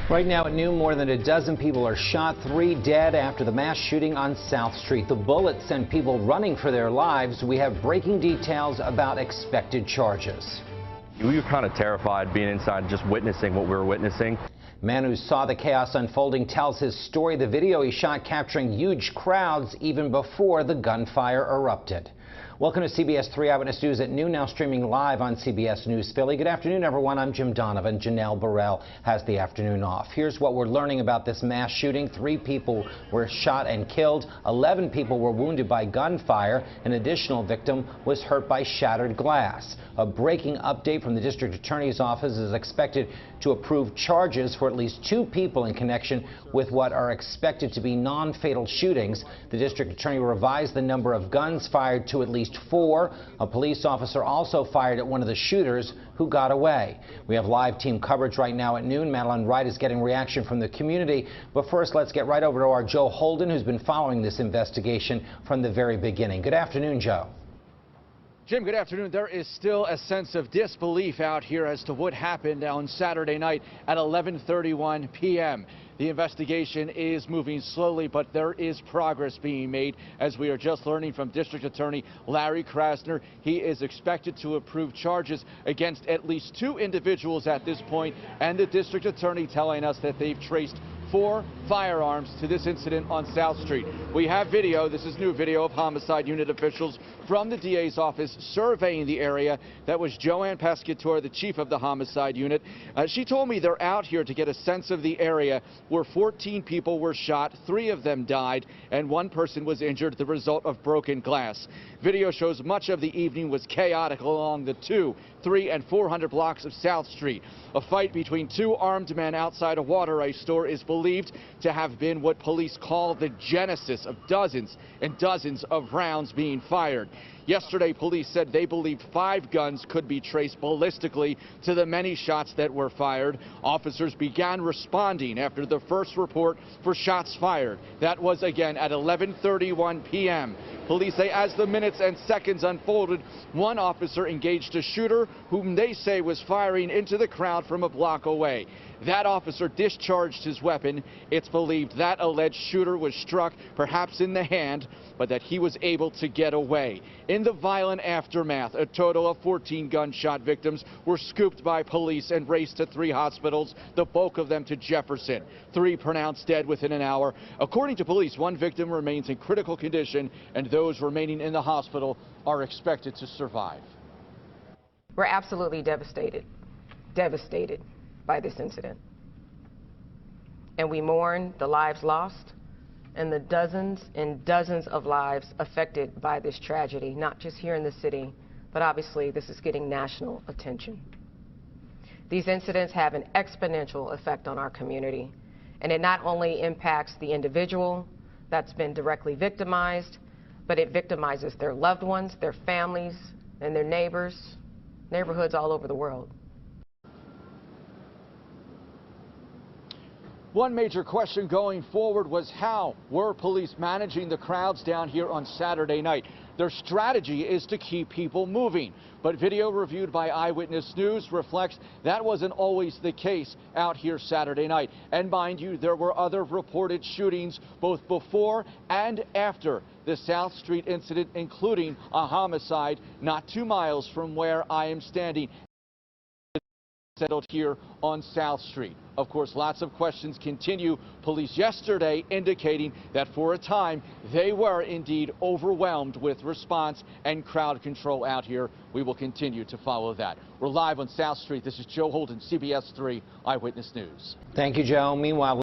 Right now at noon, more than a dozen people are shot, 3 dead after the mass shooting on South Street. The bullets sent people running for their lives. We have breaking details about expected charges. We were kind of terrified being inside, just witnessing what we were witnessing. Man who saw the chaos unfolding tells his story. The video he shot capturing huge crowds even before the gunfire erupted. Welcome to CBS 3 Eyewitness News at noon, now streaming live on CBS News Philly. Good afternoon, everyone. I'm Jim Donovan. Janelle Burrell has the afternoon off. Here's what we're learning about this mass shooting. 3 people were shot and killed. 11 people were wounded by gunfire. An additional victim was hurt by shattered glass. A breaking update from the district attorney's office is expected to approve charges for at least 2 people in connection with what are expected to be non-fatal shootings. The district attorney revised the number of guns fired to at least 4. A police officer also fired at one of the shooters who got away. We have live team coverage right now at noon. Madeline Wright is getting reaction from the community. But first, let's get right over to our Joe Holden, who's been following this investigation from the very beginning. Good afternoon, Joe. Jim, good afternoon. There is still a sense of disbelief out here as to what happened on Saturday night at 11:31 p.m. The investigation is moving slowly, but there is progress being made, as we are just learning from District Attorney Larry Krasner. He is expected to approve charges against at least 2 individuals at this point, and the District Attorney telling us that they've traced 4 firearms to this incident on South Street. We have video. This is new video of homicide unit officials from the DA's office surveying the area. That was Joanne Pescator, the chief of the homicide unit. She told me they're out here to get a sense of the area where 14 people were shot, 3 of them died, and 1 person was injured, the result of broken glass. Video shows much of the evening was chaotic along the 200, 300, and 400 blocks of South Street. A fight between 2 armed men outside a water ice store is believed to have been what police call the genesis of dozens and dozens of rounds being fired. Yesterday, police said they believed 5 guns could be traced ballistically to the many shots that were fired. Officers began responding after the first report for shots fired. That was again at 11:31 p.m. Police say as the minutes and seconds unfolded, 1 officer engaged a shooter whom they say was firing into the crowd from a block away. That officer discharged his weapon. It's believed that alleged shooter was struck, perhaps in the hand, but that he was able to get away. In the violent aftermath, a total of 14 gunshot victims were scooped by police and raced to 3 hospitals, the bulk of them to Jefferson. 3 pronounced dead within an hour. According to police, 1 victim remains in critical condition, and those remaining in the hospital are expected to survive. We're absolutely devastated by this incident. And we mourn the lives lost and the dozens and dozens of lives affected by this tragedy, not just here in the city, but obviously this is getting national attention. These incidents have an exponential effect on our community, and it not only impacts the individual that's been directly victimized, but it victimizes their loved ones, their families, and their neighbors, neighborhoods all over the world. One major question going forward was how were police managing the crowds down here on Saturday night? Their strategy is to keep people moving, but video reviewed by Eyewitness News reflects that wasn't always the case out here Saturday night. And mind you, there were other reported shootings both before and after the South Street incident, including a homicide not 2 miles from where I am standing, settled here on South Street. Of course, lots of questions continue. Police yesterday indicating that for a time they were indeed overwhelmed with response and crowd control out here. We will continue to follow that. We're live on South Street. This is Joe Holden, CBS 3 Eyewitness News. Thank you, Joe. Meanwhile,